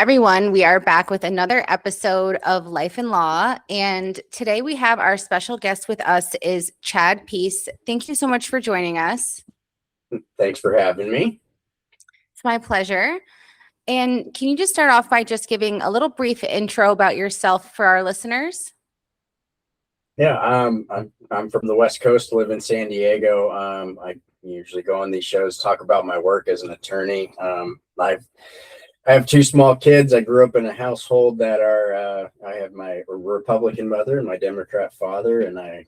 everyone. We are back with another episode of Life and Law. And today we have our special guest with us is Chad Peace. Thank you so much for joining us. Thanks for having me. It's my pleasure. And can you just start off by just giving a little brief intro about yourself for our listeners? Yeah, I'm from the West Coast, live in San Diego. I usually go on these shows, talk about my work as an attorney. I have two small kids. I grew up in a household that I have my Republican mother and my Democrat father, and I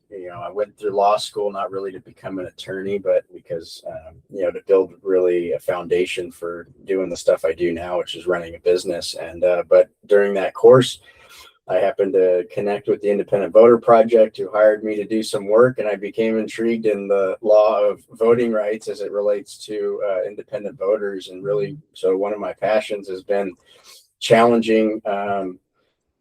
went through law school not really to become an attorney, but because to build really a foundation for doing the stuff I do now, which is running a business. And but during that course, I happened to connect with the Independent Voter Project, who hired me to do some work, and I became intrigued in the law of voting rights as it relates to independent voters. And really, so one of my passions has been challenging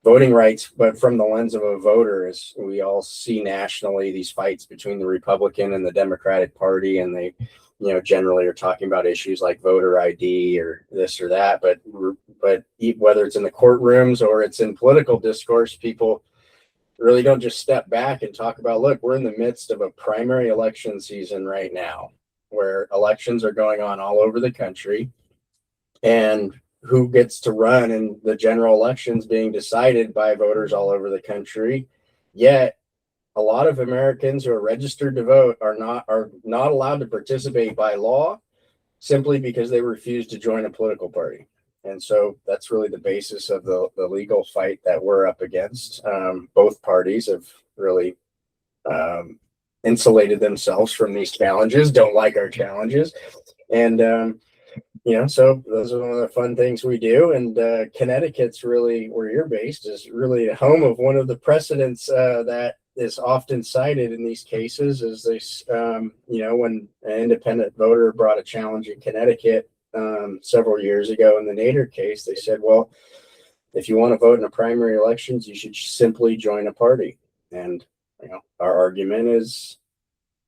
voting rights, but from the lens of a voter. As we all see nationally, these fights between the Republican and the Democratic Party, and they generally are talking about issues like voter ID or this or that, but whether it's in the courtrooms or it's in political discourse, people really don't just step back and talk about, look, we're in the midst of a primary election season right now, where elections are going on all over the country, and who gets to run in the general elections being decided by voters all over the country. Yet a lot of Americans who are registered to vote are not allowed to participate by law, simply because they refuse to join a political party. And so that's really the basis of the legal fight that we're up against. Both parties have really insulated themselves from these challenges, don't like our challenges. And so those are one of the fun things we do. And Connecticut's really, where you're based, is really a home of one of the precedents that is often cited in these cases. Is this, when an independent voter brought a challenge in Connecticut several years ago in the Nader case, they said, well, if you want to vote in a primary elections, you should simply join a party. And our argument is,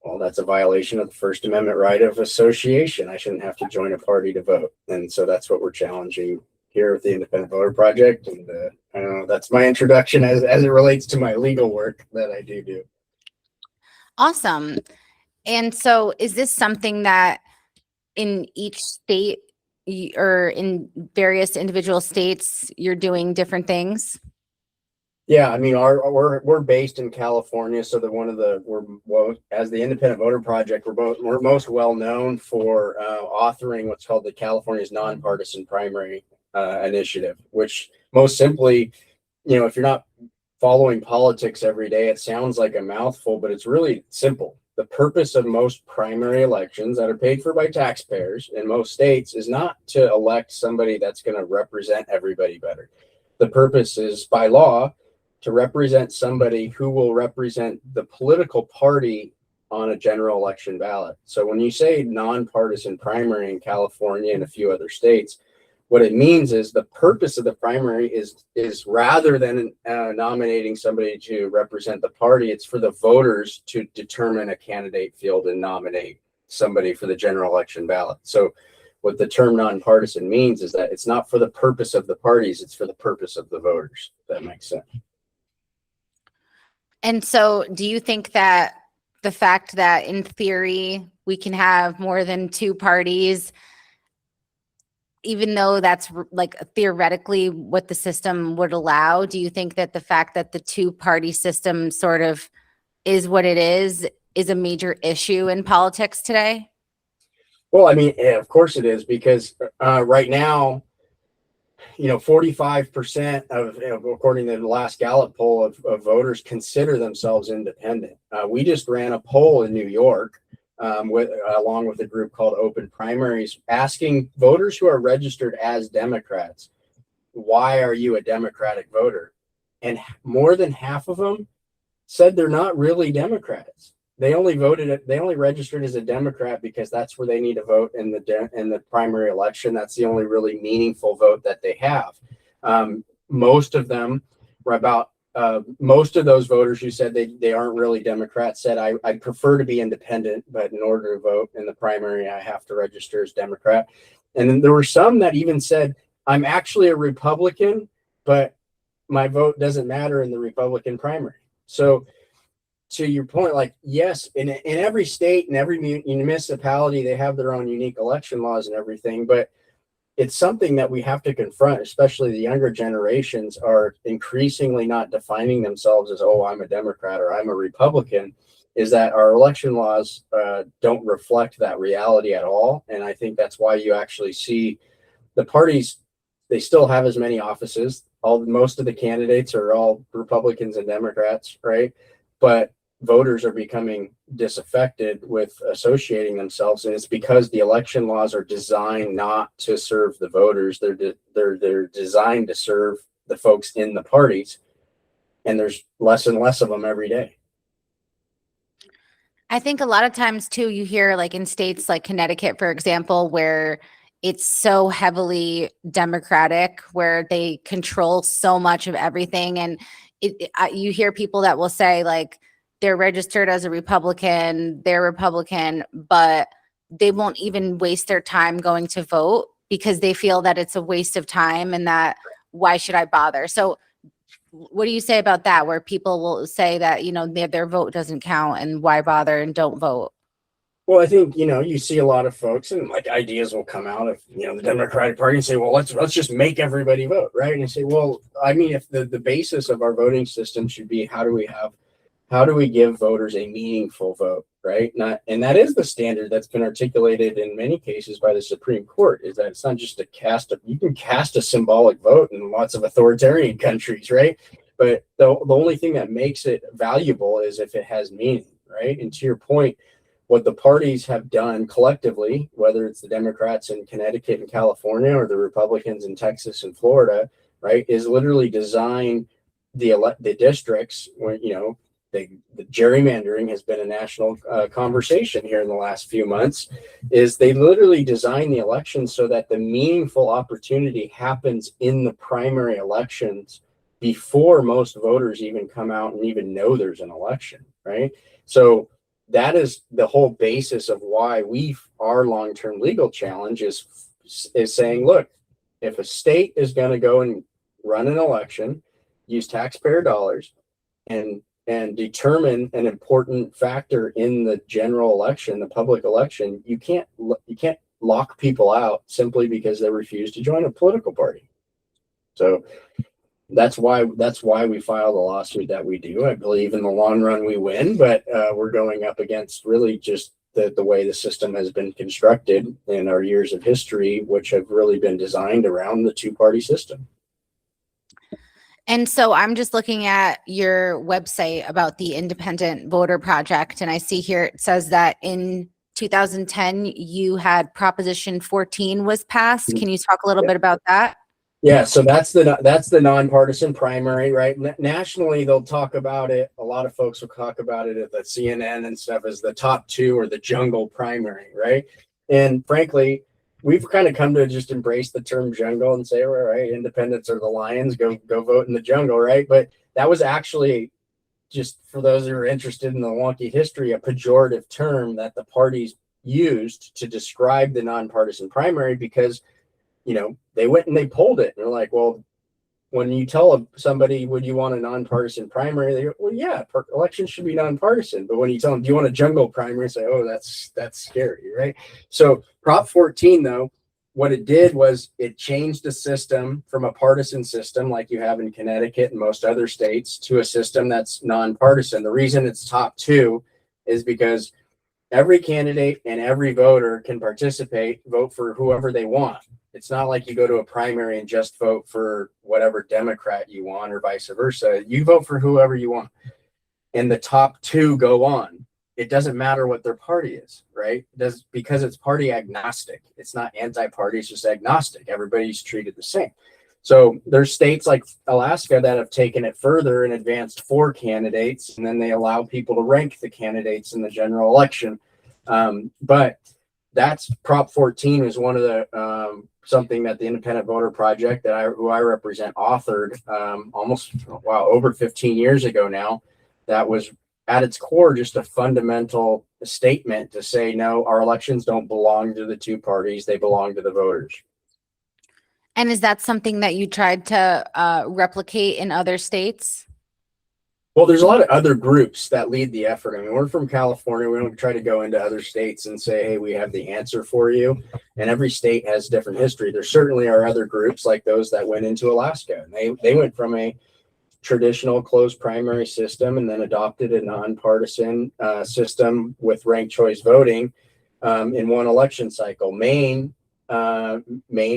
well, that's a violation of the First Amendment right of association. I shouldn't have to join a party to vote. And so that's what we're challenging here with the Independent Voter Project. And I don't know, that's my introduction as it relates to my legal work that I do. Awesome. And so is this something that in each state or in various individual states, you're doing different things? Yeah, I mean, we're based in California, so as the Independent Voter Project, we're most well known for authoring what's called the California's Nonpartisan Primary Initiative, which most simply, if you're not following politics every day, it sounds like a mouthful, but it's really simple. The purpose of most primary elections that are paid for by taxpayers in most states is not to elect somebody that's going to represent everybody better. The purpose is, by law, to represent somebody who will represent the political party on a general election ballot. So when you say nonpartisan primary in California and a few other states, what it means is the purpose of the primary is rather than nominating somebody to represent the party, it's for the voters to determine a candidate field and nominate somebody for the general election ballot. So what the term nonpartisan means is that it's not for the purpose of the parties, it's for the purpose of the voters. If that makes sense. And so do you think that the fact that in theory we can have more than two parties, even though that's like theoretically what the system would allow, do you think that the fact that the two-party system sort of is what it is a major issue in politics today? Well, I mean, yeah, of course it is, because right now, 45% of, according to the last Gallup poll, of voters consider themselves independent. We just ran a poll in New York along with a group called Open Primaries, asking voters who are registered as Democrats, why are you a Democratic voter? And more than half of them said they're not really Democrats. They only registered as a Democrat because that's where they need to vote in the primary election. That's the only really meaningful vote that they have. Most of them were most of those voters who said they aren't really Democrats said, I'd prefer to be independent, but in order to vote in the primary, I have to register as Democrat. And then there were some that even said, I'm actually a Republican, but my vote doesn't matter in the Republican primary. So to your point, like, yes, in every state and every municipality, they have their own unique election laws and everything, but it's something that we have to confront, especially the younger generations are increasingly not defining themselves as, oh, I'm a Democrat or I'm a Republican, is that our election laws don't reflect that reality at all. And I think that's why you actually see the parties, they still have as many offices. Most of the candidates are all Republicans and Democrats, right? But voters are becoming disaffected with associating themselves, and it's because the election laws are designed not to serve the voters. They're designed to serve the folks in the parties, and there's less and less of them every day. I think a lot of times too, you hear like in states like Connecticut, for example, where it's so heavily Democratic, where they control so much of everything. And you hear people that will say like they're registered as a Republican, they're Republican, but they won't even waste their time going to vote because they feel that it's a waste of time and that why should I bother? So what do you say about that, where people will say that, you know, their vote doesn't count and why bother and don't vote? Well, I think, you see a lot of folks and like ideas will come out of, the Democratic Party and say, well, let's just make everybody vote, right? And you say, well, I mean, if the basis of our voting system should be how do we give voters a meaningful vote, right? And that is the standard that's been articulated in many cases by the Supreme Court, is that it's not just you can cast a symbolic vote in lots of authoritarian countries, right? But the only thing that makes it valuable is if it has meaning, right? And to your point, what the parties have done collectively, whether it's the Democrats in Connecticut and California or the Republicans in Texas and Florida, right, is literally design the districts where, the gerrymandering has been a national conversation here in the last few months, is they literally design the elections so that the meaningful opportunity happens in the primary elections before most voters even come out and even know there's an election, right? So that is the whole basis of why our long-term legal challenge is saying, look, if a state is going to go and run an election, use taxpayer dollars, and determine an important factor in the general election, the public election, you can't lock people out simply because they refuse to join a political party. So that's why we filed a lawsuit that we do. I believe in the long run we win, but we're going up against really just the way the system has been constructed in our years of history, which have really been designed around the two-party system. And so I'm just looking at your website about the Independent Voter Project, and I see here it says that in 2010 you had Proposition 14 was passed. Can you talk a little bit about that? Yeah, so that's the nonpartisan primary, right? Nationally, they'll talk about it. A lot of folks will talk about it at the CNN and stuff as the top two or the jungle primary, right? And frankly, we've kind of come to just embrace the term jungle and say, all right, independents are the lions, go vote in the jungle, right? But that was actually, just for those who are interested in the wonky history, a pejorative term that the parties used to describe the nonpartisan primary, because they went and they polled it. And they're like, well, when you tell somebody, would you want a nonpartisan primary? They go, well, yeah, elections should be nonpartisan. But when you tell them, do you want a jungle primary? Say, oh, that's scary, right? So Prop 14, though, what it did was it changed the system from a partisan system like you have in Connecticut and most other states to a system that's nonpartisan. The reason it's top two is because every candidate and every voter can participate, vote for whoever they want. It's not like you go to a primary and just vote for whatever Democrat you want or vice versa. You vote for whoever you want. And the top two go on. It doesn't matter what their party is, right? Because it's party agnostic. It's not anti-party, it's just agnostic. Everybody's treated the same. So there's states like Alaska that have taken it further and advanced 4 candidates, and then they allow people to rank the candidates in the general election. But that's Prop 14 is one of the something that the Independent Voter Project who I represent authored over 15 years ago now. That was at its core just a fundamental statement to say, no, our elections don't belong to the two parties, they belong to the voters. And is that something that you tried to replicate in other states? Well, there's a lot of other groups that lead the effort. I mean, we're from California. We don't try to go into other states and say, hey, we have the answer for you. And every state has different history. There certainly are other groups like those that went into Alaska. And they went from a traditional closed primary system and then adopted a nonpartisan system with ranked choice voting in one election cycle. Maine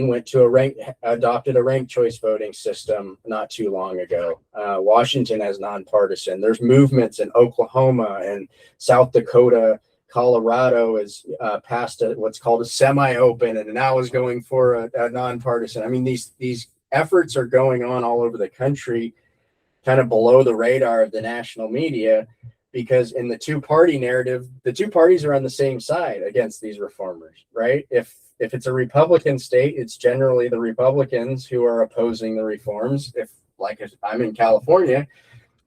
went to adopted a ranked choice voting system not too long ago. Washington has nonpartisan. There's movements in Oklahoma and South Dakota. Colorado is passed what's called a semi-open, and now is going for a nonpartisan. I mean, these efforts are going on all over the country, kind of below the radar of the national media, because in the two-party narrative, the two parties are on the same side against these reformers, right? If it's a Republican state, it's generally the Republicans who are opposing the reforms. If I'm in California,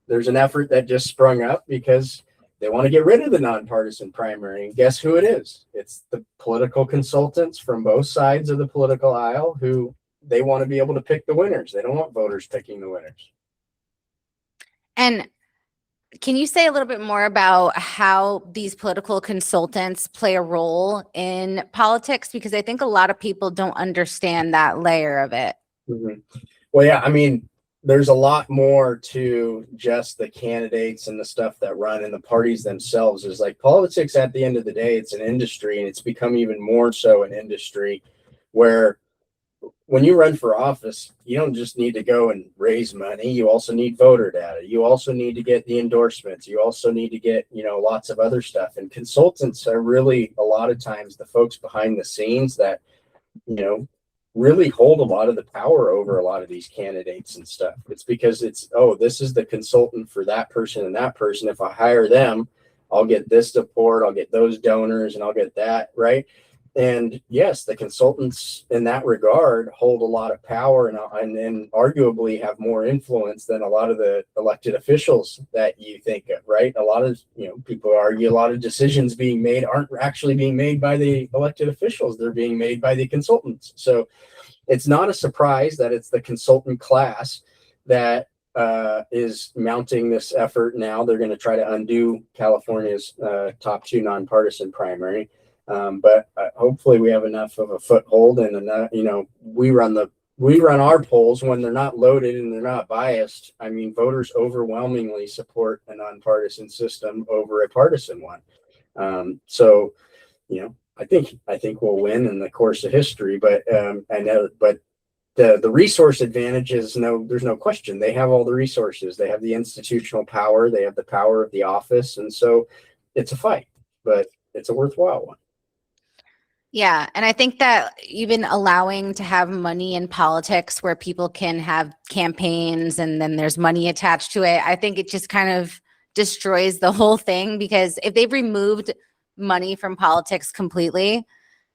there's an effort that just sprung up because they want to get rid of the nonpartisan primary. And guess who it is? It's the political consultants from both sides of the political aisle who they want to be able to pick the winners. They don't want voters picking the winners. And can you say a little bit more about how these political consultants play a role in politics? Because I think a lot of people don't understand that layer of it. Mm-hmm. Well, yeah, I mean, there's a lot more to just the candidates and the stuff that run, and the parties themselves. Is like politics at the end of the day, it's an industry, and it's become even more so an industry where when you run for office, you don't just need to go and raise money. You also need voter data. You also need to get the endorsements. You also need to get, lots of other stuff. And consultants are really a lot of times the folks behind the scenes that, really hold a lot of the power over a lot of these candidates and stuff. It's because this is the consultant for that person and that person. If I hire them, I'll get this support, I'll get those donors, and I'll get that, right? And yes, the consultants in that regard hold a lot of power and arguably have more influence than a lot of the elected officials that you think of, right? A lot of, people argue a lot of decisions being made aren't actually being made by the elected officials. They're being made by the consultants. So it's not a surprise that it's the consultant class that is mounting this effort now. They're going to try to undo California's top two nonpartisan primary. But hopefully we have enough of a foothold, and enough, we run our polls when they're not loaded and they're not biased. I mean, voters overwhelmingly support a nonpartisan system over a partisan one. So, I think we'll win in the course of history, but I know, but the resource advantage is there's no question. They have all the resources. They have the institutional power. They have the power of the office. And so it's a fight, but it's a worthwhile one. Yeah. And I think that even allowing to have money in politics where people can have campaigns and then there's money attached to it, I think it just kind of destroys the whole thing, because if they've removed money from politics completely,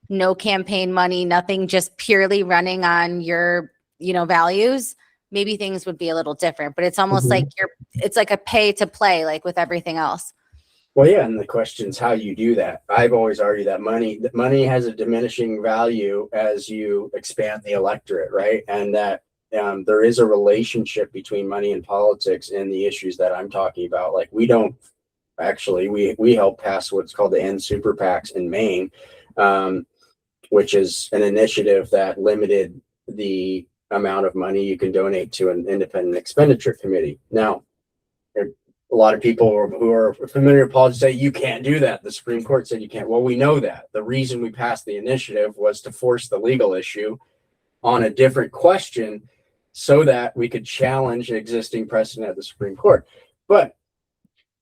no campaign money, nothing, just purely running on your, values, maybe things would be a little different. But it's almost like it's like a pay to play, like with everything else. Well, yeah, and the question is how you do that. I've always argued that money has a diminishing value as you expand the electorate, right? And that there is a relationship between money and politics and the issues that I'm talking about. Like we helped pass what's called the End Super PACs in Maine, which is an initiative that limited the amount of money you can donate to an independent expenditure committee. Now, a lot of people who are familiar with politics say you can't do that. The Supreme Court said you can't. Well, we know that. The reason we passed the initiative was to force the legal issue on a different question so that we could challenge an existing precedent at the Supreme Court. But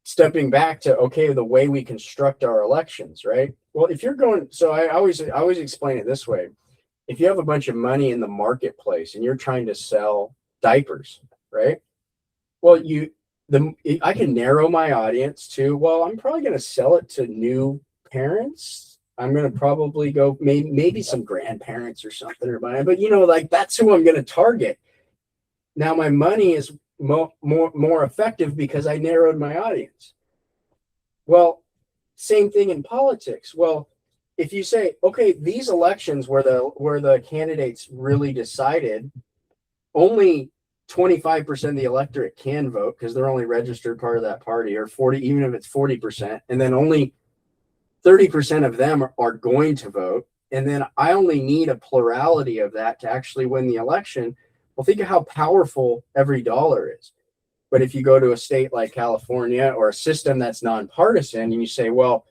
stepping back to, the way we construct our elections, right? Well, if you're going, so I always explain it this way. If you have a bunch of money in the marketplace and you're trying to sell diapers, right? Well, I can narrow my audience to, I'm probably going to sell it to new parents. I'm going to probably go maybe some grandparents or something, but that's who I'm going to target. Now my money is more effective because I narrowed my audience. Well, same thing in politics. Well, if you say, okay, these elections where the candidates really decided, only 25% of the electorate can vote because they're only registered part of that party, or 40, even if it's 40%, and then only 30% of them are going to vote. And then I only need a plurality of that to actually win the election. Well, think of how powerful every dollar is. But if you go to a state like California or a system that's nonpartisan and you say, well,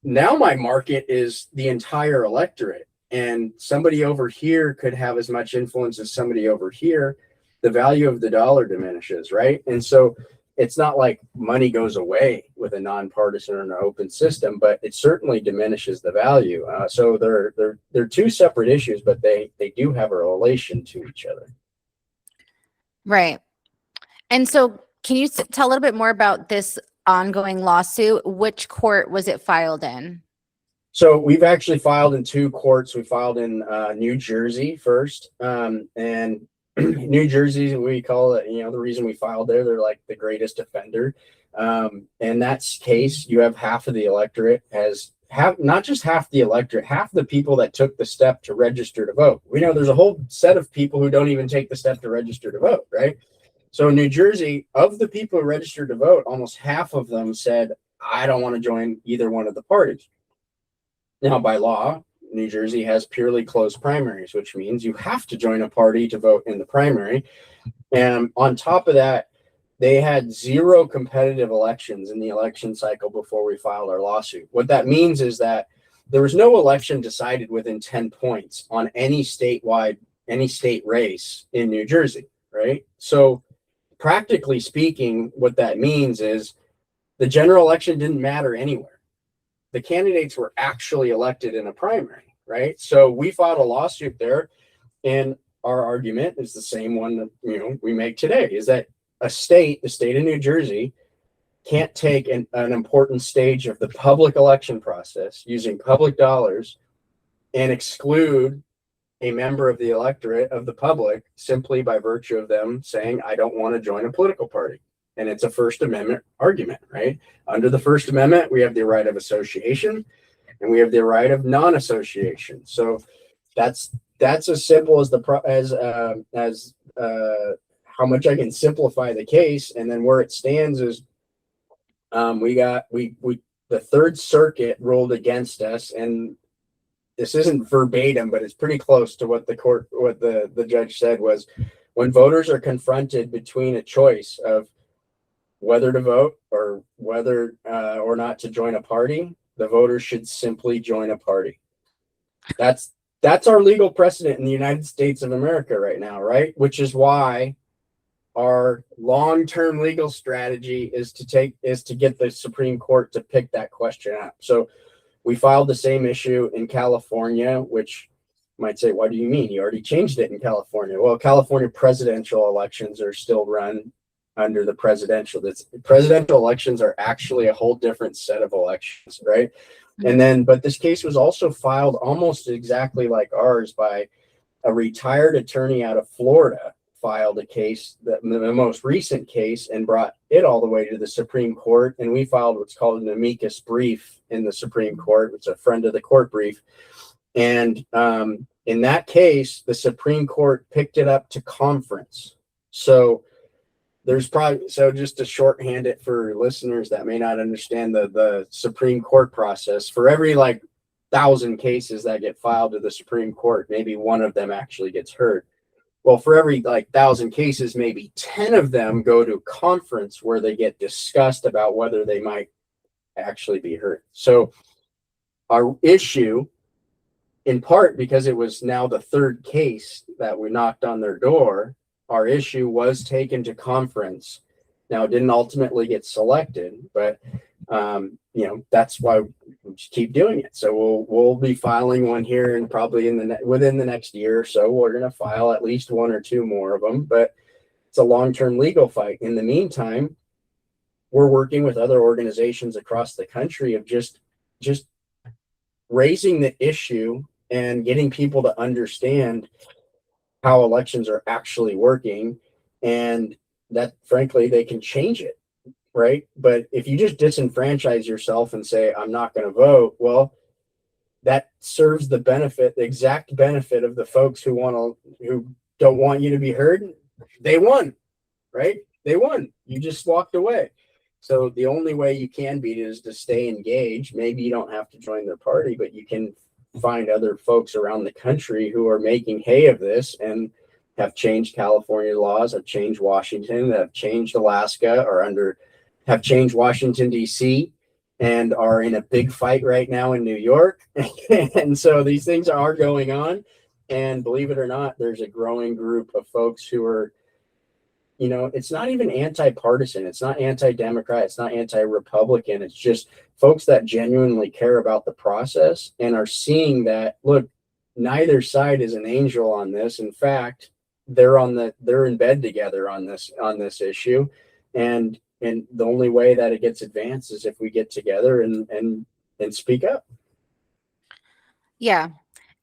now my market is the entire electorate, and somebody over here could have as much influence as somebody over here, the value of the dollar diminishes, right? And so it's not like money goes away with a nonpartisan or an open system, but it certainly diminishes the value. So they're two separate issues, but they do have a relation to each other. Right. And so can you tell a little bit more about this ongoing lawsuit? Which court was it filed in? So we've actually filed in two courts. We filed in New Jersey first, and New Jersey, we call it, the reason we filed there, they're like the greatest offender. In that case, you have half of the electorate not just half the electorate, half the people that took the step to register to vote. We know there's a whole set of people who don't even take the step to register to vote, right? So in New Jersey, of the people who registered to vote, almost half of them said, I don't want to join either one of the parties. Now, by law, New Jersey has purely closed primaries, which means you have to join a party to vote in the primary. And on top of that, they had 0 competitive elections in the election cycle before we filed our lawsuit. What that means is that there was no election decided within 10 points on any state race in New Jersey, right? So practically speaking, what that means is the general election didn't matter anywhere. The candidates were actually elected in a primary, right? So we filed a lawsuit there, and our argument is the same one that we make today, is that the state of New Jersey can't take an important stage of the public election process using public dollars and exclude a member of the electorate, of the public, simply by virtue of them saying, I don't want to join a political party. And it's a First Amendment argument, right? Under the First Amendment, we have the right of association and we have the right of non-association. So that's as simple as how much I can simplify the case. And then where it stands is the Third Circuit ruled against us, and this isn't verbatim, but it's pretty close to what the judge said was, when voters are confronted between a choice of whether to vote or whether or not to join a party, the voters should simply join a party. That's our legal precedent in the United States of America right now, right? Which is why our long-term legal strategy is to get the Supreme Court to pick that question up. So we filed the same issue in California, which you might say, what do you mean? You already changed it in California. Well, California presidential elections are still run under the presidential. Presidential elections are actually a whole different set of elections, right? And then, but this case was also filed almost exactly like ours by a retired attorney out of Florida, filed a case, the most recent case, and brought it all the way to the Supreme Court. And we filed what's called an amicus brief in the Supreme Court. It's a friend of the court brief. And in that case, the Supreme Court picked it up to conference. So just to shorthand it for listeners that may not understand the Supreme Court process, for every 1,000 cases that get filed to the Supreme Court, maybe one of them actually gets heard. Well, for every 1,000 cases, maybe 10 of them go to conference where they get discussed about whether they might actually be heard. So our issue, in part because it was now the third case that we knocked on their door, our issue was taken to conference. Now, it didn't ultimately get selected, but that's why we just keep doing it. So we'll be filing one here, and probably within the next year or so, we're going to file at least one or two more of them. But it's a long-term legal fight. In the meantime, we're working with other organizations across the country of just raising the issue and getting people to understand how elections are actually working, and that frankly they can change it, right? But if you just disenfranchise yourself and say, I'm not going to vote, well, that serves the benefit, the exact benefit of the folks who don't want you to be heard. They won, right? They won. You just walked away. So the only way you can beat it is to stay engaged. Maybe you don't have to join their party, but you can find other folks around the country who are making hay of this and have changed California laws, have changed Washington, have changed Alaska, have changed Washington, D.C., and are in a big fight right now in New York. And so these things are going on. And believe it or not, there's a growing group of folks who are, it's not even anti-partisan. It's not anti-Democrat. It's not anti-Republican. It's just folks that genuinely care about the process and are seeing that, look, neither side is an angel on this. In fact, they're in bed together on this issue. And the only way that it gets advanced is if we get together and speak up. Yeah.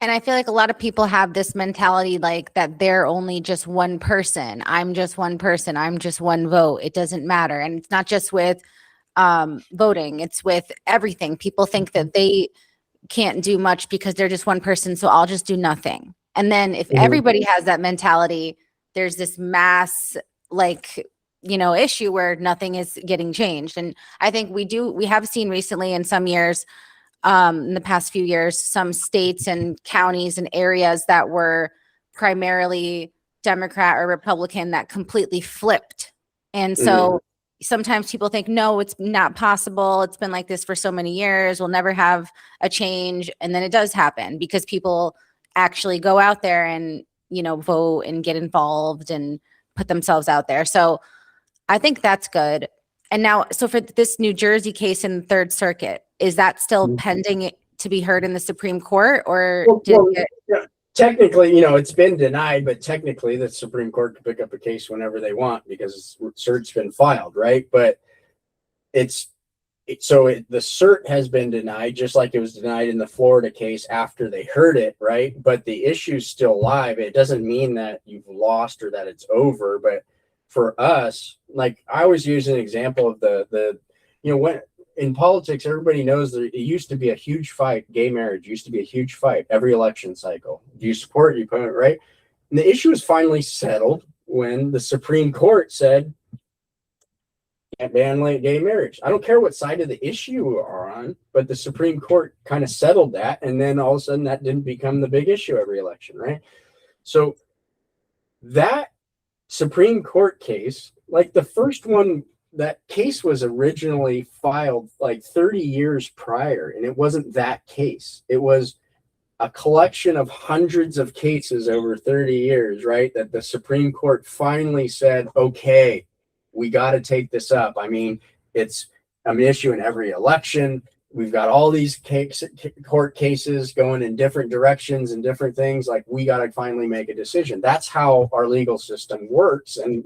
And I feel like a lot of people have this mentality like that they're only just one person. I'm just one person. I'm just one vote. It doesn't matter. And it's not just with voting. It's with everything. People think that they can't do much because they're just one person. So I'll just do nothing. And then if everybody has that mentality, there's this mass issue where nothing is getting changed. And I think we have seen recently in some years, in the past few years, some states and counties and areas that were primarily Democrat or Republican that completely flipped. And so sometimes people think, no, it's not possible. It's been like this for so many years. We'll never have a change. And then it does happen because people actually go out there and, vote and get involved and put themselves out there. So I think that's good. And now, so for this New Jersey case in the Third Circuit, is that still pending to be heard in the Supreme Court, or technically, it's been denied, but technically the Supreme Court can pick up a case whenever they want because cert's been filed, right? But the cert has been denied, just like it was denied in the Florida case after they heard it, right? But the issue's still live. It doesn't mean that you've lost or that it's over, but for us, like I always use an example of when in politics, everybody knows that it used to be a huge fight. Gay marriage used to be a huge fight every election cycle. Do you support it? You put it right. And the issue was finally settled when the Supreme Court said, can't ban gay marriage. I don't care what side of the issue you are on, but the Supreme Court kind of settled that. And then all of a sudden that didn't become the big issue every election, right? So that Supreme Court case, like the first one, that case was originally filed like 30 years prior, and it wasn't that case. It was a collection of hundreds of cases over 30 years, right? That the Supreme Court finally said, okay, we got to take this up. I mean, it's an issue in every election. We've got all these court cases going in different directions and different things. Like, we got to finally make a decision. That's how our legal system works. And,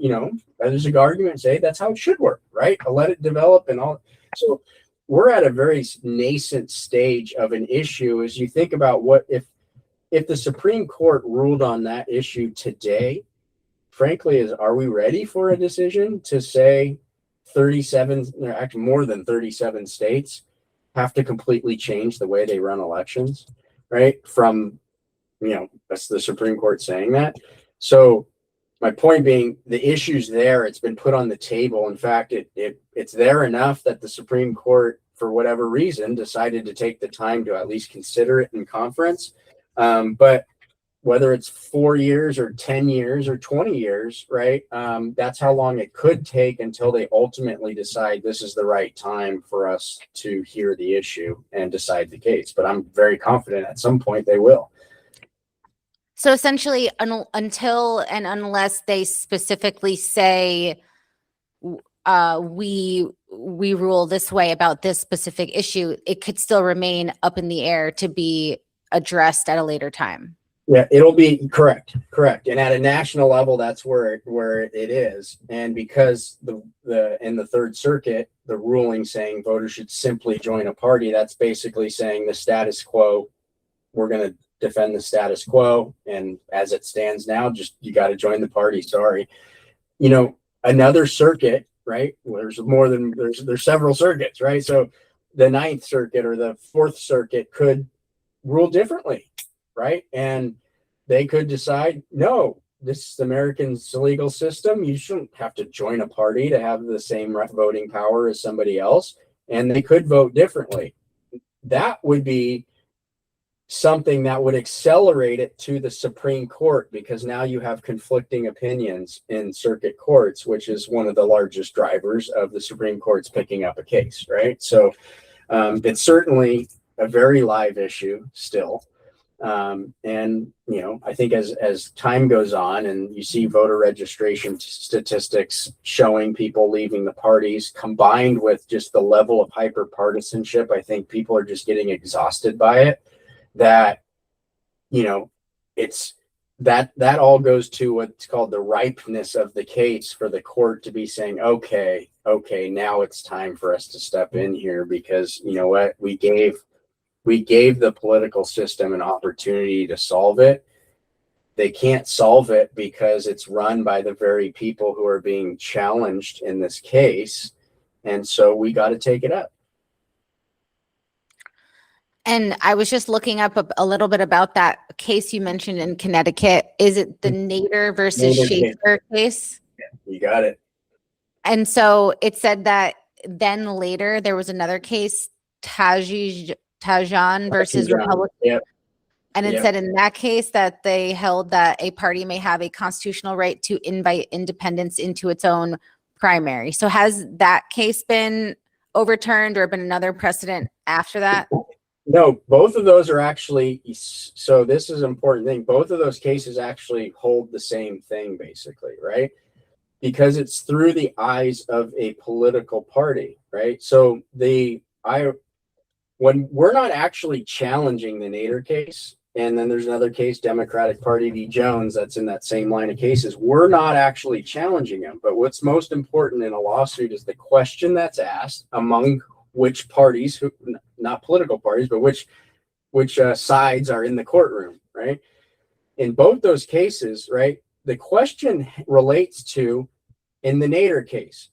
there's an argument say that's how it should work, right? I'll let it develop and all. So we're at a very nascent stage of an issue as you think about what if the Supreme Court ruled on that issue today, frankly, are we ready for a decision to say 37, actually more than 37 states have to completely change the way they run elections, right? From, that's the Supreme Court saying that. So my point being, the issue's there. It's been put on the table. In fact, it's there enough that the Supreme Court, for whatever reason, decided to take the time to at least consider it in conference. But whether it's 4 years or 10 years or 20 years, right? That's how long it could take until they ultimately decide this is the right time for us to hear the issue and decide the case. But I'm very confident at some point they will. So essentially, until and unless they specifically say, we rule this way about this specific issue, it could still remain up in the air to be addressed at a later time. Yeah, it'll be correct. And at a national level, that's where it is. And because in the Third Circuit, the ruling saying voters should simply join a party, that's basically saying the status quo, we're going to defend the status quo. And as it stands now, just, you got to join the party. Sorry. Another circuit, right? There's several circuits, right? So the Ninth Circuit or the Fourth Circuit could rule differently, right? And they could decide, no, this is American's legal system. You shouldn't have to join a party to have the same voting power as somebody else. And they could vote differently. That would be something that would accelerate it to the Supreme Court, because now you have conflicting opinions in circuit courts, which is one of the largest drivers of the Supreme Court's picking up a case, right? So it's certainly a very live issue still. And, you know, I think as time goes on and you see voter registration statistics showing people leaving the parties, combined with just the level of hyper partisanship, I think people are just getting exhausted by it. That, you know, it's that all goes to what's called the ripeness of the case for the court to be saying, okay, now it's time for us to step in here, because you know what, we gave the political system an opportunity to solve it. They can't solve it because it's run by the very people who are being challenged in this case. And so we got to take it up. And I was just looking up a little bit about that case you mentioned in Connecticut. Is it the Nader versus Schaefer case? Yeah, you got it. And so it said that then later there was another case, Tajan versus Republican. Yep. And it said in that case that they held that a party may have a constitutional right to invite independents into its own primary. So has that case been overturned or been another precedent after that? No, both of those are actually, so this is an important thing. Both of those cases actually hold the same thing, basically, right? Because it's through the eyes of a political party, right? So when we're not actually challenging the Nader case, and then there's another case, Democratic Party v. Jones, that's in that same line of cases, we're not actually challenging them. But what's most important in a lawsuit is the question that's asked among which parties, who, not political parties, but which sides are in the courtroom, right? In both those cases, right, the question relates to, in the Nader case,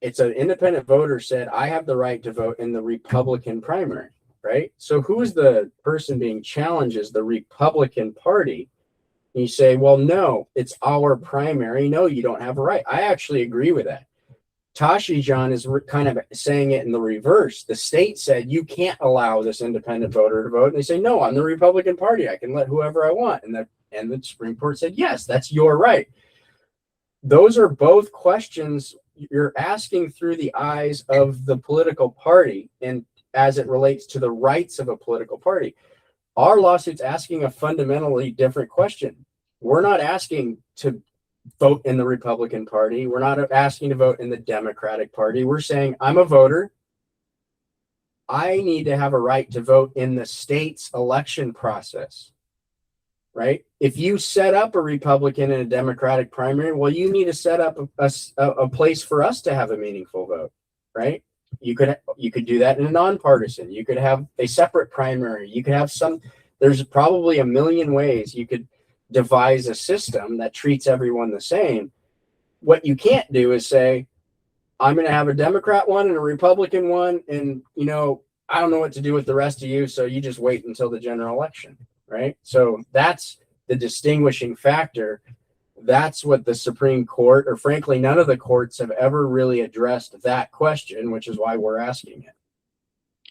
it's an independent voter said, I have the right to vote in the Republican primary, right? So who's the person being challenged is the Republican Party. And you say, well, no, it's our primary. No, you don't have a right. I actually agree with that. Tashijan is kind of saying it in the reverse. The state said you can't allow this independent voter to vote, and they say, no, I'm the Republican Party, I can let whoever I want. And the Supreme Court said, yes, that's your right. Those are both questions you're asking through the eyes of the political party, and as it relates to the rights of a political party. Our lawsuit's asking a fundamentally different question. We're not asking to vote in the Republican Party. We're not asking to vote in the Democratic Party. We're saying, I'm a voter. I need to have a right to vote in the state's election process, right? If you set up a Republican and a Democratic primary, well, you need to set up a place for us to have a meaningful vote, right? You could do that in a nonpartisan. You could have a separate primary. You could have there's probably a million ways you could devise a system that treats everyone the same. What you can't do is say, I'm going to have a Democrat one and a Republican one, and you know, I don't know what to do with the rest of you, so you just wait until the general election, right? So that's the distinguishing factor. That's what the Supreme Court, or frankly, none of the courts have ever really addressed that question, which is why we're asking it.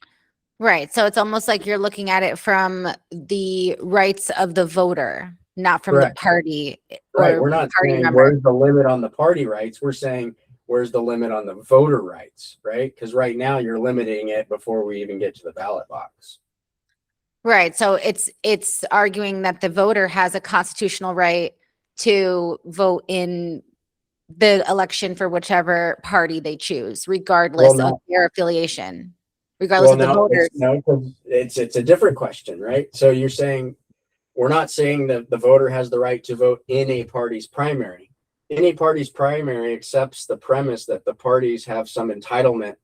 Right. So it's almost like you're looking at it from the rights of the voter, not from Correct. the party. Right. We're not saying where's the limit on the party rights. We're saying where's the limit on the voter rights, right? Because right now you're limiting it before we even get to the ballot box. Right. So it's arguing that the voter has a constitutional right to vote in the election for whichever party they choose, regardless of their affiliation, regardless of the voters. It's a different question, right? So you're saying, we're not saying that the voter has the right to vote in a party's primary. Any party's primary accepts the premise that the parties have some entitlement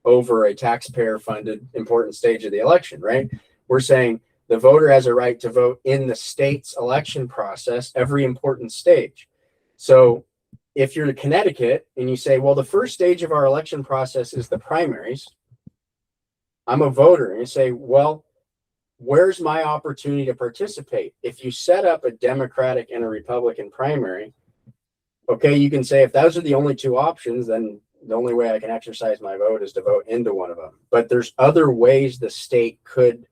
over a taxpayer-funded important stage of the election, right? We're saying the voter has a right to vote in the state's election process, every important stage. So if you're in Connecticut and you say, well, the first stage of our election process is the primaries, I'm a voter, and you say, well, where's my opportunity to participate? If you set up a Democratic and a Republican primary, okay, you can say if those are the only two options, then the only way I can exercise my vote is to vote into one of them. But there's other ways the state could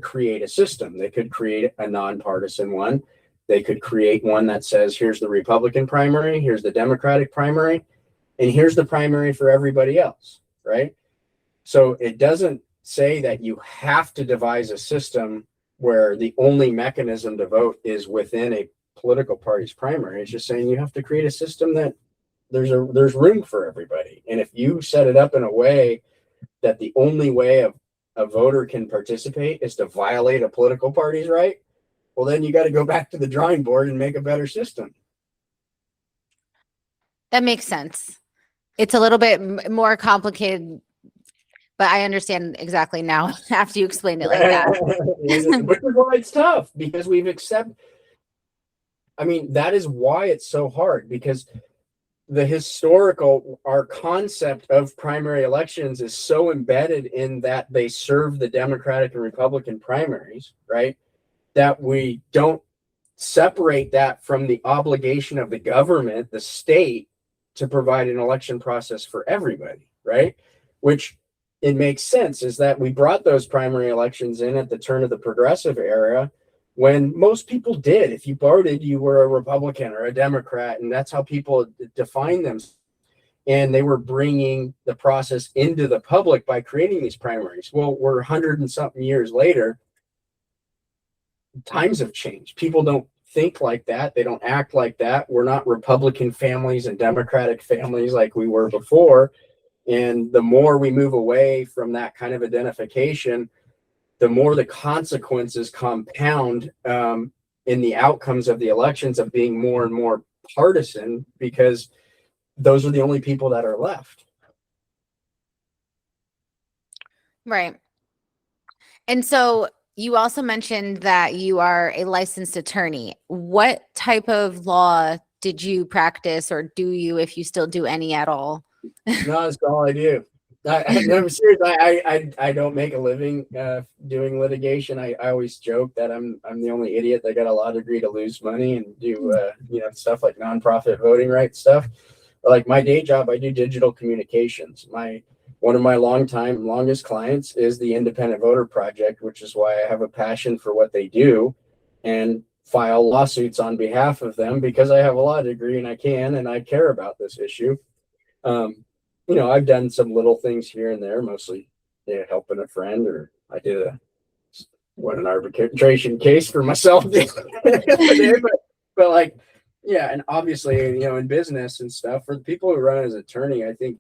create a system. They could create a nonpartisan one. They could create one that says, here's the Republican primary, here's the Democratic primary, and here's the primary for everybody else, right? So it doesn't say that you have to devise a system where the only mechanism to vote is within a political party's primary. It's just saying you have to create a system that there's room for everybody. And if you set it up in a way that the only way a voter can participate is to violate a political party's right, well, then you got to go back to the drawing board and make a better system. That makes sense. It's a little bit more complicated, but I understand exactly now after you explained it like that. Which is why it's tough, because we've accepted. I mean, that is why it's so hard, because our concept of primary elections is so embedded in that they serve the Democratic and Republican primaries, right? That we don't separate that from the obligation of the government, the state, to provide an election process for everybody, right? Which it makes sense is that we brought those primary elections in at the turn of the progressive era when most people did. If you voted, you were a Republican or a Democrat, and that's how people define them. And they were bringing the process into the public by creating these primaries. Well, we're 100 and something years later. Times have changed. People don't think like that. They don't act like that. We're not Republican families and Democratic families like we were before. And the more we move away from that kind of identification, the more the consequences compound in the outcomes of the elections of being more and more partisan, because those are the only people that are left. Right. And so you also mentioned that you are a licensed attorney. What type of law did you practice, or do you, if you still do any at all? No, that's all I do. I'm serious. I don't make a living doing litigation. I always joke that I'm the only idiot that got a law degree to lose money and do stuff like nonprofit voting rights stuff. But like my day job, I do digital communications. One of my longest clients is the Independent Voter Project, which is why I have a passion for what they do and file lawsuits on behalf of them, because I have a law degree and I care about this issue. I've done some little things here and there, mostly helping a friend, or I did an arbitration case for myself. but like, yeah. And obviously, in business and stuff, for the people who run as attorney, I think,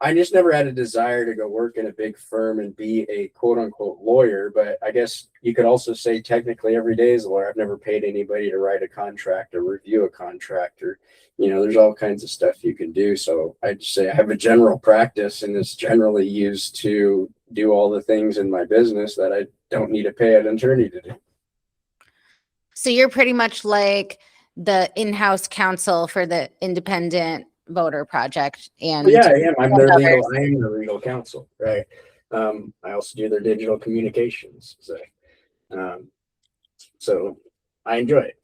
I just never had a desire to go work in a big firm and be a quote unquote lawyer. But I guess you could also say technically every day is a lawyer. I've never paid anybody to write a contract or review a contract, or, there's all kinds of stuff you can do. So I'd say I have a general practice, and it's generally used to do all the things in my business that I don't need to pay an attorney to do. So you're pretty much like the in-house counsel for the Independent Voter Project. And yeah, I am. I am the legal counsel, right? I also do their digital communications. So I enjoy it.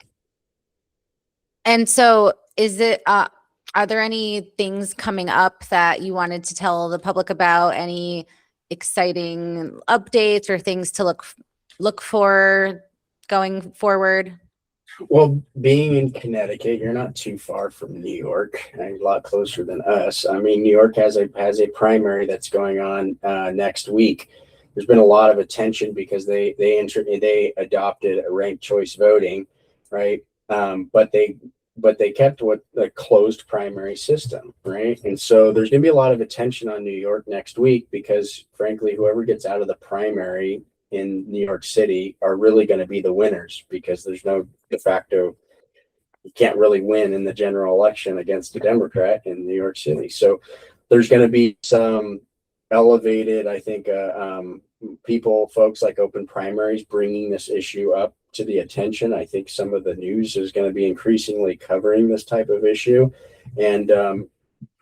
And so is it, are there any things coming up that you wanted to tell the public about? Any exciting updates or things to look for going forward? Well, being in Connecticut, you're not too far from New York, and a lot closer than us. I mean, New York has a primary that's going on next week. There's been a lot of attention because they adopted a ranked choice voting, right? But they kept what the closed primary system, right? And so there's going to be a lot of attention on New York next week, because frankly, whoever gets out of the primary in New York City are really going to be the winners, because there's no de facto, you can't really win in the general election against a Democrat in New York City. So there's going to be some elevated, I think, folks like Open Primaries bringing this issue up to the attention. I think some of the news is going to be increasingly covering this type of issue. And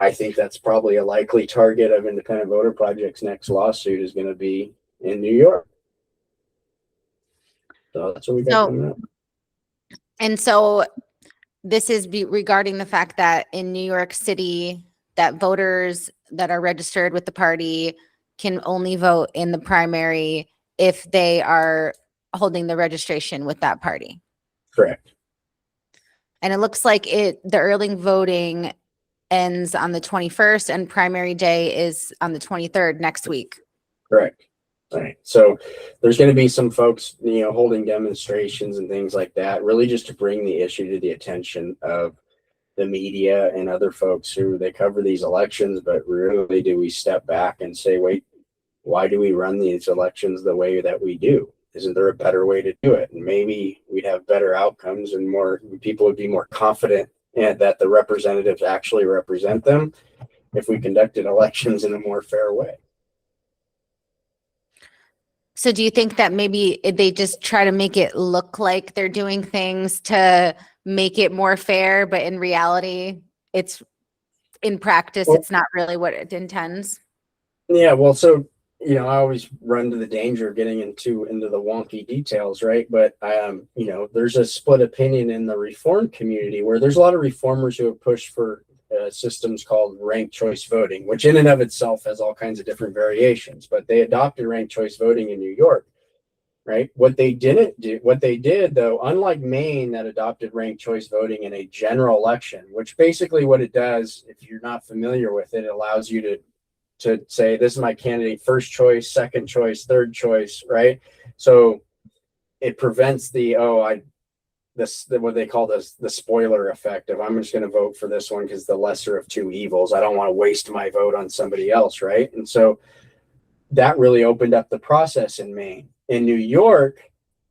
I think that's probably a likely target of Independent Voter Project's next lawsuit is going to be in New York. So that's what we got coming up. And so this is regarding the fact that in New York City, that voters that are registered with the party can only vote in the primary if they are holding the registration with that party. Correct. And it looks like the early voting ends on the 21st and primary day is on the 23rd next week. Correct. Right. So there's going to be some folks, holding demonstrations and things like that, really just to bring the issue to the attention of the media and other folks who they cover these elections. But really, do we step back and say, wait, why do we run these elections the way that we do? Isn't there a better way to do it? And maybe we'd have better outcomes and more people would be more confident that the representatives actually represent them if we conducted elections in a more fair way. So do you think that maybe they just try to make it look like they're doing things to make it more fair, but in reality, it's in practice, it's not really what it intends? Yeah, well, so I always run to the danger of getting into the wonky details, right? But there's a split opinion in the reform community where there's a lot of reformers who have pushed for systems called ranked choice voting, which in and of itself has all kinds of different variations. But they adopted ranked choice voting in New York, right? What they did though, unlike Maine that adopted ranked choice voting in a general election, which basically what it does, if you're not familiar with it, it allows you to say, this is my candidate, first choice, second choice, third choice, right? So it prevents what they call the spoiler effect of, I'm just going to vote for this one because the lesser of two evils. I don't want to waste my vote on somebody else, right? And so that really opened up the process in Maine. In New York,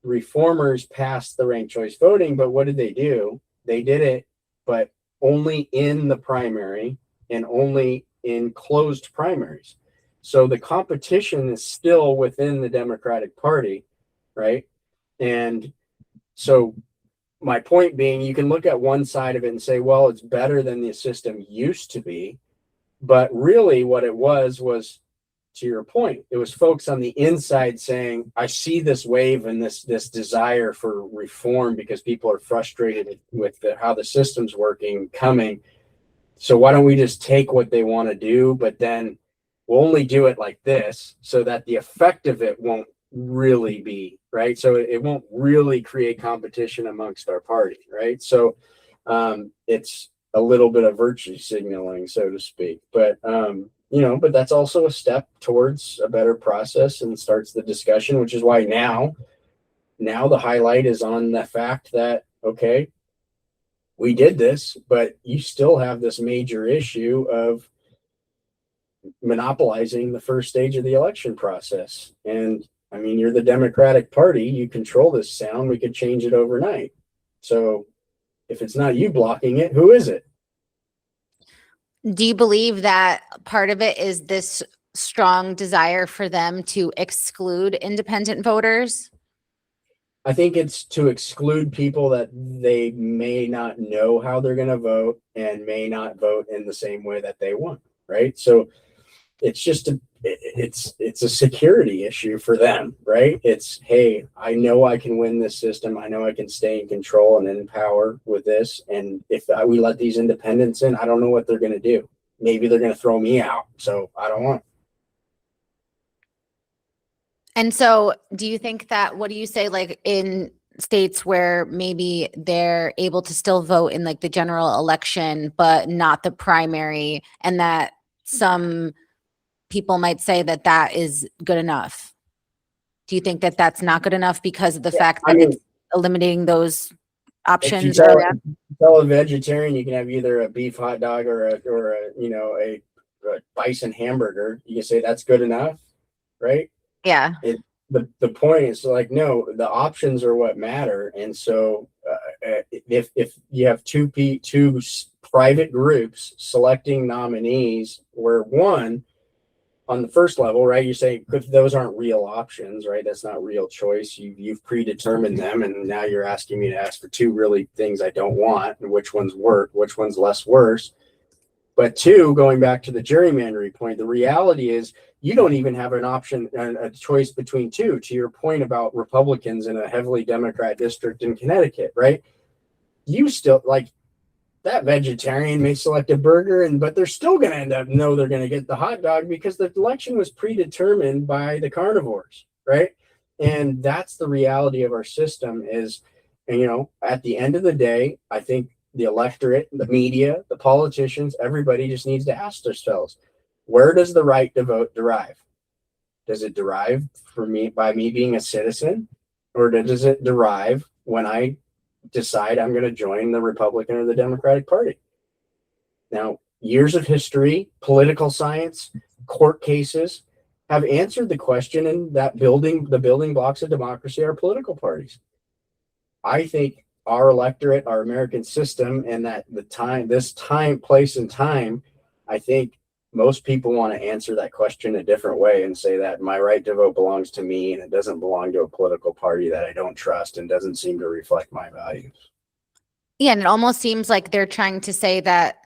reformers passed the ranked choice voting, but what did they do? They did it, but only in the primary and only in closed primaries. So the competition is still within the Democratic Party, right? And so my point being, you can look at one side of it and say, well, it's better than the system used to be. But really what it was, to your point, it was folks on the inside saying, I see this wave and this desire for reform because people are frustrated with how the system's working coming. So why don't we just take what they want to do, but then we'll only do it like this so that the effect of it won't really be, right? So it won't really create competition amongst our party, right? So it's a little bit of virtue signaling, so to speak. But, but that's also a step towards a better process and starts the discussion, which is why now the highlight is on the fact that, okay, we did this, but you still have this major issue of monopolizing the first stage of the election process. And I mean, you're the Democratic Party, you control this sound, we could change it overnight. So if it's not you blocking it, who is it? Do you believe that part of it is this strong desire for them to exclude independent voters? I think it's to exclude people that they may not know how they're going to vote and may not vote in the same way that they want, right? So it's just it's a security issue for them, right? It's, hey, I know I can win this system. I know I can stay in control and in power with this. And if we let these independents in, I don't know what they're going to do. Maybe they're going to throw me out. So I don't want. And so do you think that, what do you say, like in states where maybe they're able to still vote in like the general election, but not the primary, and that some people might say that that is good enough? Do you think that that's not good enough because of the fact that it's eliminating those options? If you tell a vegetarian you can have either a beef hot dog or a bison hamburger, you can say that's good enough, right? Yeah. The point is like, no, the options are what matter. And so if you have two private groups selecting nominees, where one on the first level, right, you say those aren't real options, right? That's not real choice. You've predetermined them, and now you're asking me to ask for two really things I don't want, and which ones work, which one's less worse. But two, going back to the gerrymandering point, the reality is you don't even have an option, a choice between two, to your point about Republicans in a heavily Democrat district in Connecticut, right? You still, like, that vegetarian may select a burger, but they're still going to end up they're going to get the hot dog because the election was predetermined by the carnivores, right? And that's the reality of our system is, at the end of the day, I think the electorate, the media, the politicians, everybody just needs to ask themselves, where does the right to vote derive? Does it derive by me being a citizen, or does it derive when I decide I'm going to join the Republican or the Democratic Party? Now, years of history, political science, court cases have answered the question, and that the building blocks of democracy are political parties. I think our electorate, our American system, and this time, place, and time, I think most people want to answer that question a different way and say that my right to vote belongs to me and it doesn't belong to a political party that I don't trust and doesn't seem to reflect my values. Yeah, and it almost seems like they're trying to say that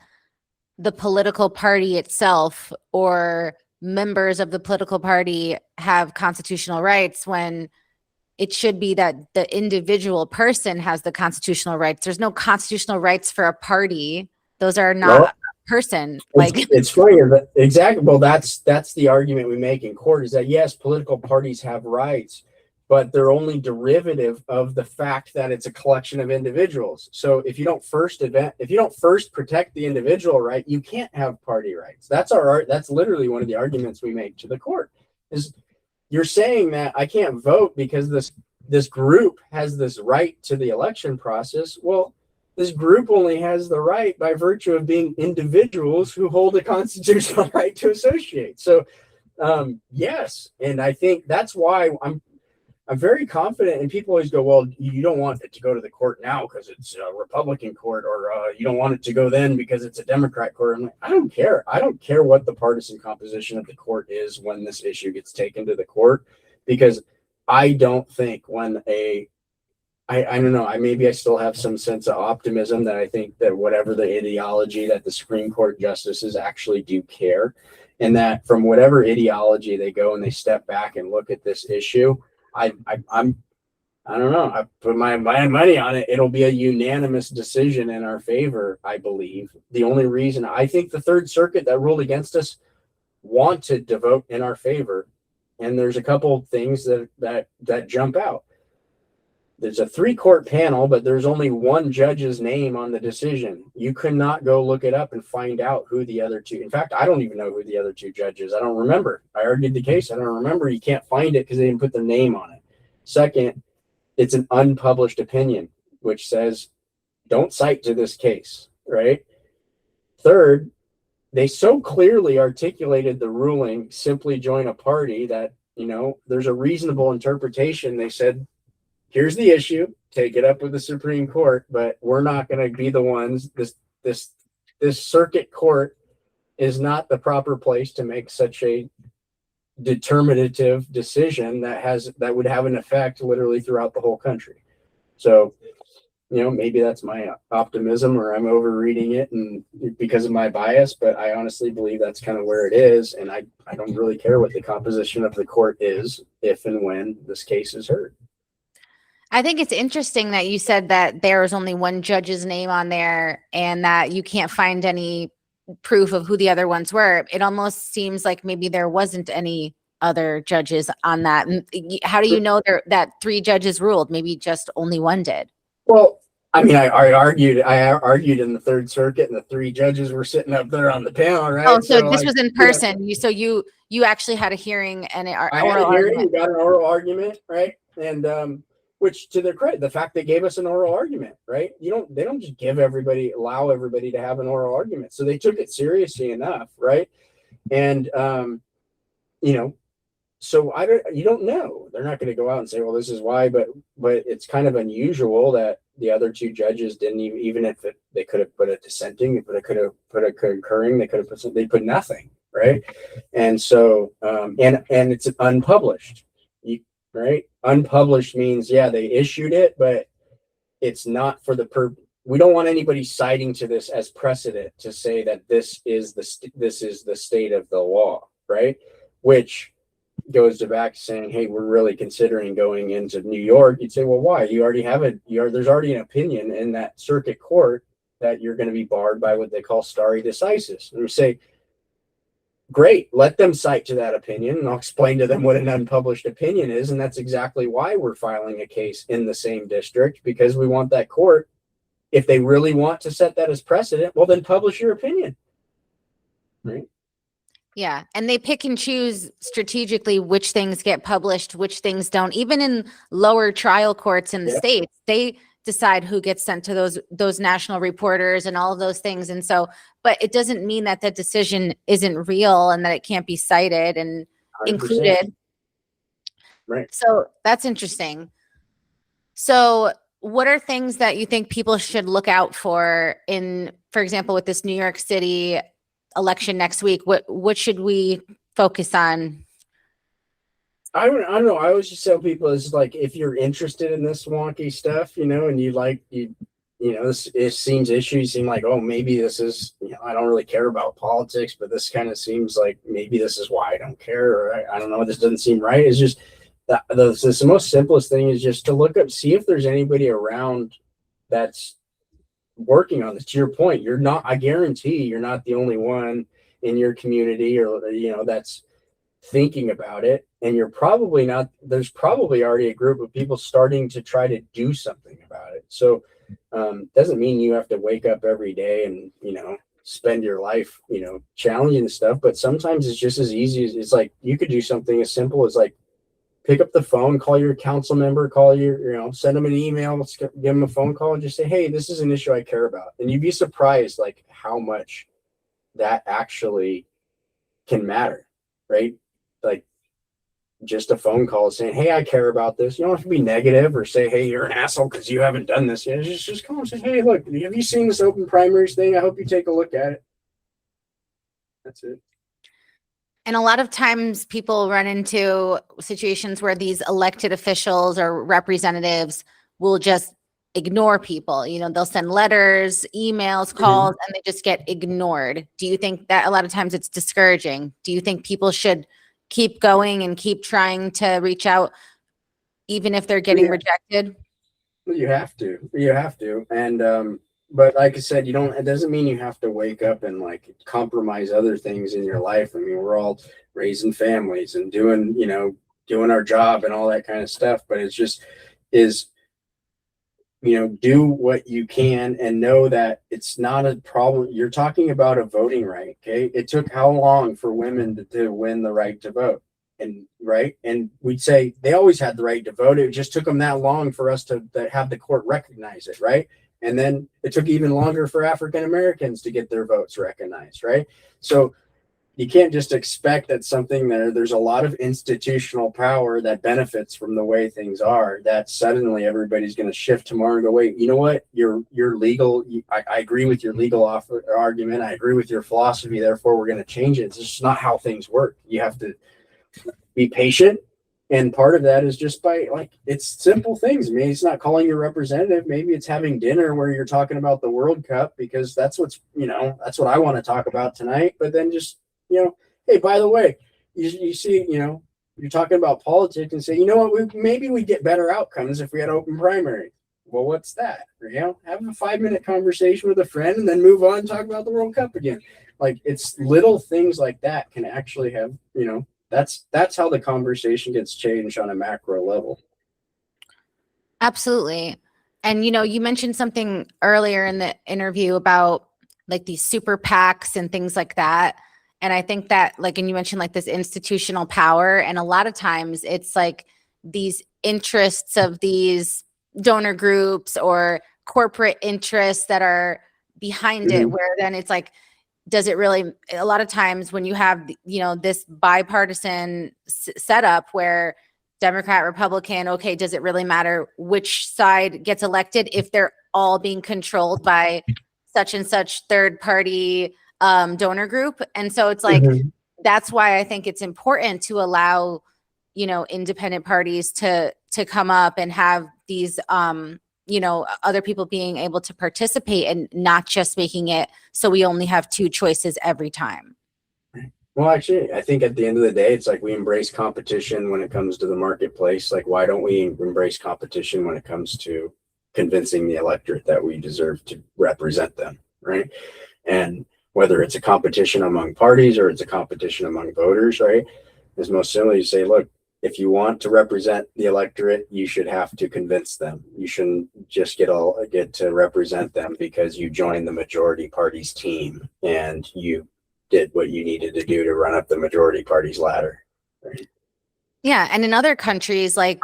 the political party itself or members of the political party have constitutional rights when it should be that the individual person has the constitutional rights. There's no constitutional rights for a party. Those are not a person. It's funny. Exactly. Well, that's the argument we make in court is that yes, political parties have rights, but they're only derivative of the fact that it's a collection of individuals. So if you don't first protect the individual right, you can't have party rights. That's literally one of the arguments we make to the court is you're saying that I can't vote because this group has this right to the election process. Well, this group only has the right by virtue of being individuals who hold a constitutional right to associate. So yes, and I think that's why I'm very confident, and people always go, well, you don't want it to go to the court now because it's a Republican court, or you don't want it to go then because it's a Democrat court. I'm like, I don't care. I don't care what the partisan composition of the court is when this issue gets taken to the court, because I don't think I don't know, maybe I still have some sense of optimism that I think that whatever the ideology that the Supreme Court justices actually do care, and that from whatever ideology they go and they step back and look at this issue, I don't know. I put my money on it. It'll be a unanimous decision in our favor, I believe. The only reason I think the Third Circuit that ruled against us wanted to vote in our favor, and there's a couple of things that jump out. There's a 3-court panel, but there's only one judge's name on the decision. You could not go look it up and find out who the other two. In fact, I don't even know who the other two judges. I don't remember. I argued the case. I don't remember. You can't find it because they didn't put their name on it. Second, it's an unpublished opinion, which says don't cite to this case, right? Third, they so clearly articulated the ruling, simply join a party, that, there's a reasonable interpretation. They said, here's the issue, take it up with the Supreme Court, but we're not going to be the ones. This circuit court is not the proper place to make such a determinative decision that would have an effect literally throughout the whole country. So, maybe that's my optimism, or I'm overreading it and because of my bias, but I honestly believe that's kind of where it is. And I don't really care what the composition of the court is if and when this case is heard. I think it's interesting that you said that there was only one judge's name on there and that you can't find any proof of who the other ones were. It almost seems like maybe there wasn't any other judges on that. And how do you know that 3 judges ruled? Maybe just only one did. Well, I mean, I argued in the Third Circuit, and the 3 judges were sitting up there on the panel, right? Oh, so this was in person. You actually had a hearing and I had a hearing. We got an oral argument, right? And which, to their credit, the fact they gave us an oral argument, right? They don't just allow everybody to have an oral argument. So they took it seriously enough, right? And so you don't know. They're not going to go out and say, well, this is why, but it's kind of unusual that the other 2 judges didn't even if they could have put a dissenting, they could have put a concurring, they put nothing, right? And so, and it's unpublished, right? Unpublished means, yeah, they issued it, but it's not for the we don't want anybody citing to this as precedent to say that this is the state of the law, right? Which goes to back saying, hey, we're really considering going into New York. You'd say, well, why? You already have there's already an opinion in that circuit court that you're going to be barred by what they call stare decisis. And we say, great, let them cite to that opinion, and I'll explain to them what an unpublished opinion is. And that's exactly why we're filing a case in the same district, because we want that court, if they really want to set that as precedent, well, then publish your opinion. Right? Yeah. And they pick and choose strategically which things get published, which things don't. Even in lower trial courts in the states, they decide who gets sent to those national reporters and all of those things. And so, but it doesn't mean that that decision isn't real and that it can't be cited and 100%. included. Right. So that's interesting. So what are things that you think people should look out for in, for example, with this New York City election next week? What should we focus on? I don't know. I always just tell people is like, if you're interested in this wonky stuff, and it seems issues seem like, oh, maybe this is, I don't really care about politics, but this kind of seems like maybe this is why I don't care, or I don't know, this doesn't seem right. It's just the most simplest thing is just to look up, see if there's anybody around that's working on this. To your point, I guarantee you're not the only one in your community or, that's thinking about it. And you're probably not, there's probably already a group of people starting to try to do something about it. So doesn't mean you have to wake up every day and, spend your life, challenging stuff. But sometimes it's just as easy as, it's like, you could do something as simple as like, pick up the phone, call your council member, send them an email, give them a phone call and just say, hey, this is an issue I care about. And you'd be surprised like how much that actually can matter, right? Like just a phone call saying, hey, I care about this. You don't have to be negative or say, hey, you're an asshole because you haven't done this. Just come and say, hey, look, have you seen this open primaries thing? I hope you take a look at it. That's it. And a lot of times people run into situations where these elected officials or representatives will just ignore people. They'll send letters, emails, calls, and they just get ignored. Do you think that a lot of times it's discouraging? Do you think people should keep going and keep trying to reach out even if they're getting rejected? You have to. And, but like I said, it doesn't mean you have to wake up and like compromise other things in your life. I mean, we're all raising families and doing our job and all that kind of stuff. But it's just do what you can and know that it's not a problem. You're talking about a voting right. Okay. It took how long for women to win the right to vote? And we'd say they always had the right to vote. It just took them that long for us to have the court recognize it. Right. And then it took even longer for African Americans to get their votes recognized, right? So you can't just expect that there's a lot of institutional power that benefits from the way things are, that suddenly everybody's going to shift tomorrow and go, wait, you know what? You're legal. I agree with your legal argument. I agree with your philosophy. Therefore, we're going to change it. It's just not how things work. You have to be patient. And part of that is just by it's simple things. Maybe it's not calling your representative. Maybe it's having dinner where you're talking about the World Cup because that's what I want to talk about tonight. But then just, hey, by the way, you see, you're talking about politics and say, you know what, maybe we get better outcomes if we had open primary. Well, what's that? Have a 5-minute conversation with a friend and then move on and talk about the World Cup again. Like it's little things like that can actually have, that's how the conversation gets changed on a macro level. Absolutely. And, you mentioned something earlier in the interview about like these super PACs and things like that. And I think that and you mentioned like this institutional power. And a lot of times it's like these interests of these donor groups or corporate interests that are behind it, where then it's like, does it really, a lot of times when you have, this bipartisan setup where Democrat, Republican, okay, does it really matter which side gets elected if they're all being controlled by such and such third party donor group? And so it's like, that's why I think it's important to allow, independent parties to come up and have these other people being able to participate and not just making it so we only have two choices every time. Well, actually, I think at the end of the day, it's like we embrace competition when it comes to the marketplace. Like, why don't we embrace competition when it comes to convincing the electorate that we deserve to represent them, right? And whether it's a competition among parties or it's a competition among voters, right? Is most simply you say, look, if you want to represent the electorate, you should have to convince them. You shouldn't just get to represent them because you joined the majority party's team and you did what you needed to do to run up the majority party's ladder. Right? Yeah. And in other countries, like,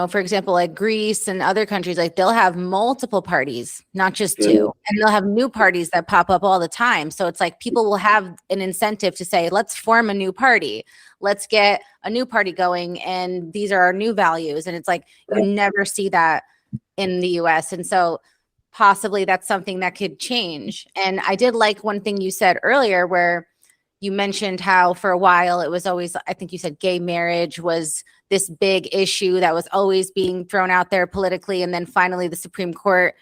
for example, like Greece and other countries, like they'll have multiple parties, not just two. And they'll have new parties that pop up all the time. So it's like people will have an incentive to say, let's form a new party. Let's get a new party going. And these are our new values. And it's like, you never see that in the US. And so possibly that's something that could change. And I did like one thing you said earlier where you mentioned how for a while it was always, I think you said gay marriage was this big issue that was always being thrown out there politically. And then finally the Supreme Court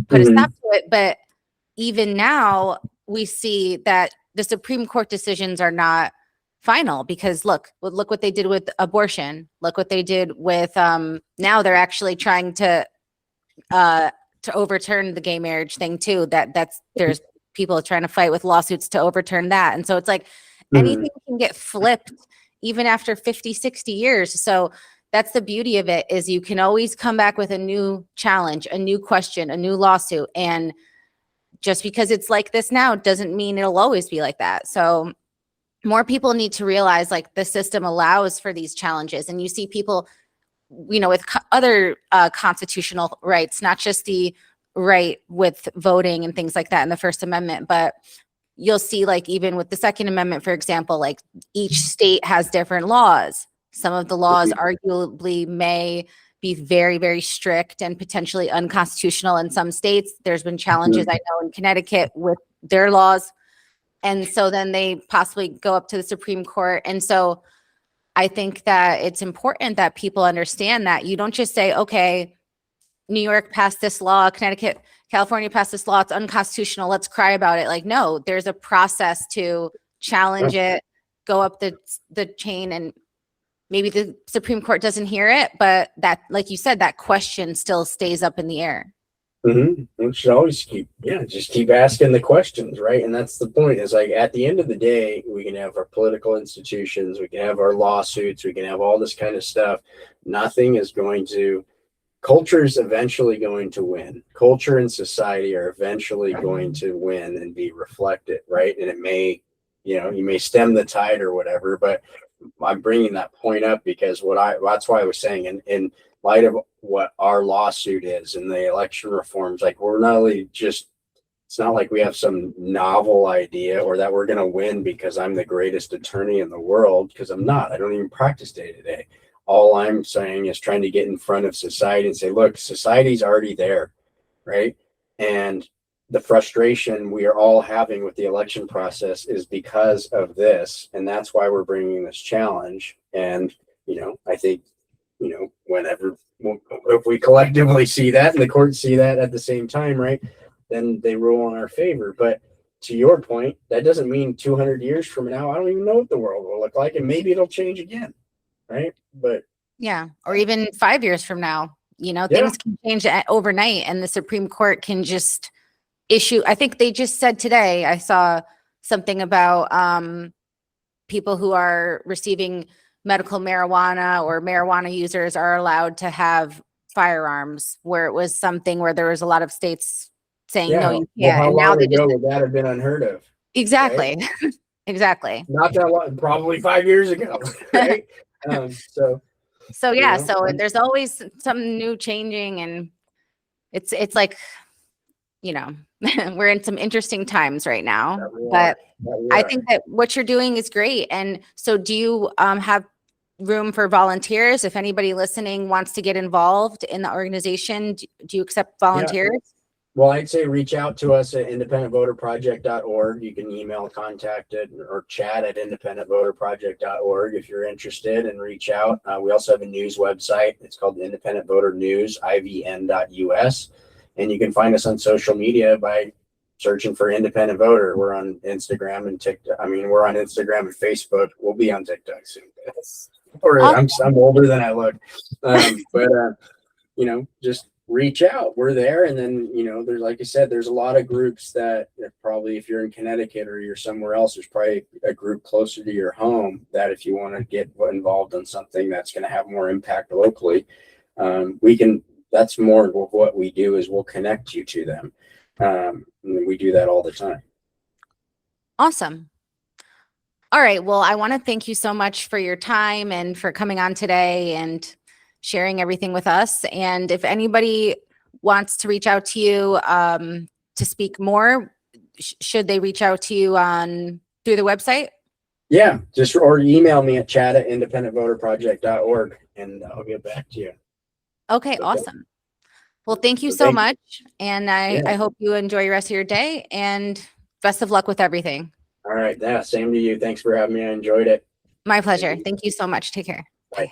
put a stop to it. But even now we see that the Supreme Court decisions are not final because look what they did with abortion. Look what they did with, now they're actually trying to overturn the gay marriage thing too. There's people trying to fight with lawsuits to overturn that. And so it's like anything can get flipped even after 50, 60 years. So that's the beauty of it is you can always come back with a new challenge, a new question, a new lawsuit. And just because it's like this now doesn't mean it'll always be like that. So more people need to realize like the system allows for these challenges. And you see people, with other constitutional rights, not just the right with voting and things like that in the First Amendment, but you'll see like even with the Second Amendment, for example, like each state has different laws. Some of the laws arguably may be very, very strict and potentially unconstitutional in some states. There's been challenges, I know, in Connecticut with their laws. And so then they possibly go up to the Supreme Court. And so I think that it's important that people understand that you don't just say, okay, New York passed this law, Connecticut, California passed this law, it's unconstitutional, let's cry about it. Like, no, there's a process to challenge it, go up the chain, and maybe the Supreme Court doesn't hear it, but that, like you said, that question still stays up in the air. We should always keep asking the questions, right? And that's the point. Is like at the end of the day, we can have our political institutions, we can have our lawsuits, we can have all this kind of stuff. Nothing is going to. Culture is eventually going to win. Culture and society are eventually going to win and be reflected, right? And it may, you may stem the tide or whatever. But I'm bringing that point up because that's why I was saying in light of what our lawsuit is and the election reforms, like we're not only just, it's not like we have some novel idea or that we're going to win because I'm the greatest attorney in the world, because I'm not. I don't even practice day to day. All I'm saying is trying to get in front of society and say, look, society's already there, right? And the frustration we are all having with the election process is because of this. And that's why we're bringing this challenge. And, I think, whenever, if we collectively see that and the courts see that at the same time, right, then they rule in our favor. But to your point, that doesn't mean 200 years from now, I don't even know what the world will look like. And maybe it'll change again. Right. But yeah, or even 5 years from now, things can change overnight and the Supreme Court can just issue. I think they just said today, I saw something about people who are receiving medical marijuana or marijuana users are allowed to have firearms, where it was something where there was a lot of states saying, no, you can't. How and now long they ago would that have been unheard of? Exactly. Right? Exactly. Not that long, probably 5 years ago. Right. So there's always some new changing, and it's like, we're in some interesting times right now, but I think that what you're doing is great. And so do you have room for volunteers? If anybody listening wants to get involved in the organization, do you accept volunteers? Well, I'd say reach out to us at independentvoterproject.org. You can email contact it or chat at independentvoterproject.org if you're interested, and reach out. We also have a news website. It's called the Independent Voter News, IVN.us. And you can find us on social media by searching for Independent Voter. We're on Instagram and TikTok. I mean, we're on Instagram and Facebook. We'll be on TikTok soon. I'm older than I look. But just reach out. We're there. And then, there's, like I said, there's a lot of groups that probably, if you're in Connecticut or you're somewhere else, there's probably a group closer to your home that if you want to get involved in something that's going to have more impact locally, that's more of what we do is we'll connect you to them. And we do that all the time. Awesome. All right. Well, I want to thank you so much for your time and for coming on today and sharing everything with us. And if anybody wants to reach out to you to speak more, should they reach out to you through the website? Yeah, or email me at chat@independentvoterproject.org and I'll get back to you. Okay, awesome. Well, thank you so much. And I hope you enjoy the rest of your day and best of luck with everything. All right. Yeah, same to you. Thanks for having me. I enjoyed it. My pleasure. Thank you so much. Take care. Bye.